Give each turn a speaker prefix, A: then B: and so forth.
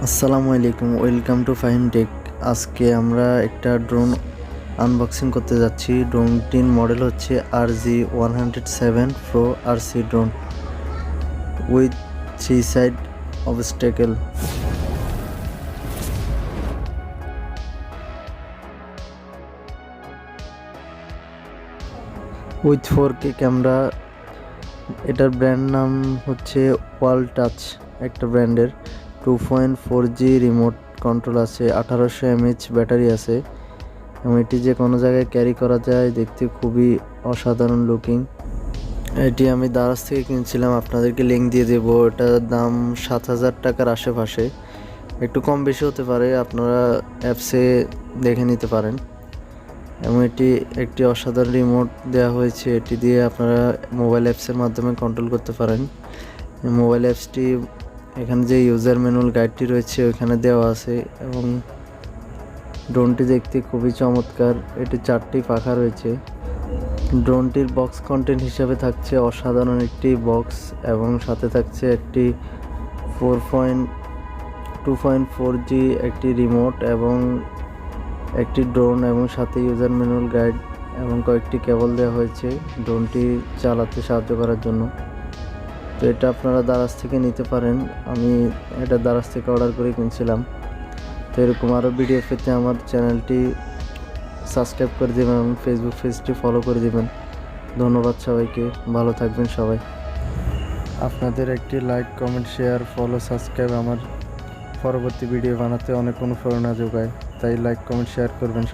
A: আসসালামু আলাইকুম, welcome to Fahim take. আজকে আমরা একটা ড্রোন আনবক্সিং করতে যাচ্ছি। ড্রোনটির মডেল হচ্ছে RG107 Pro RC drone with 3 side obstacle with 4K camera. এটার ব্র্যান্ড নাম হচ্ছে ওয়াল টাচ, একটা ব্র্যান্ডের। 2.4G রিমোট কন্ট্রোল আছে, 1800 mAh ব্যাটারি আছে এবং এটি যে কোনো জায়গায় ক্যারি করা যায়। দেখতে খুবই অসাধারণ লুকিং। এটি আমি দারাজ থেকে কিনছিলাম, আপনাদেরকে লিঙ্ক দিয়ে দেবো। এটার দাম 7,000 টাকার আশেপাশে, একটু কম বেশি হতে পারে, আপনারা অ্যাপসে দেখে নিতে পারেন। এবং এটি একটি অসাধারণ রিমোট দেওয়া হয়েছে, এটি দিয়ে আপনারা মোবাইল অ্যাপসের মাধ্যমে কন্ট্রোল করতে পারেন। মোবাইল অ্যাপসটি এখানে যে ইউজার ম্যানুয়াল গাইডটি রয়েছে ওইখানে দেওয়া আছে এবং ড্রোনটি দেখতে খুবই চমৎকার। এটি 4টি পাখা রয়েছে। ড্রোনটির বক্স কন্টেন্ট হিসাবে থাকছে অসাধারণ একটি বক্স এবং সাথে থাকছে একটি 2.4G একটি রিমোট এবং একটি ড্রোন এবং সাথে ইউজার ম্যানুয়াল গাইড এবং কয়েকটি কেবল দেওয়া হয়েছে ড্রোনটি চালাতে সাহায্য করার জন্য। তো এটা আপনারা দারাজ থেকে নিতে পারেন, আমি এটা দারাজ থেকে অর্ডার করে কিনছিলাম। তো এরকম আরও ভিডিও পেতে আমার চ্যানেলটি সাবস্ক্রাইব করে দেবেন এবং ফেসবুক পেজটি ফলো করে দেবেন। ধন্যবাদ সবাইকে, ভালো থাকবেন সবাই। আপনাদের একটি like, comment, share, follow, subscribe আমার পরবর্তী ভিডিও বানাতে অনেক অনুপ্রেরণা যোগায়, তাই লাইক, কমেন্ট, শেয়ার করবেন।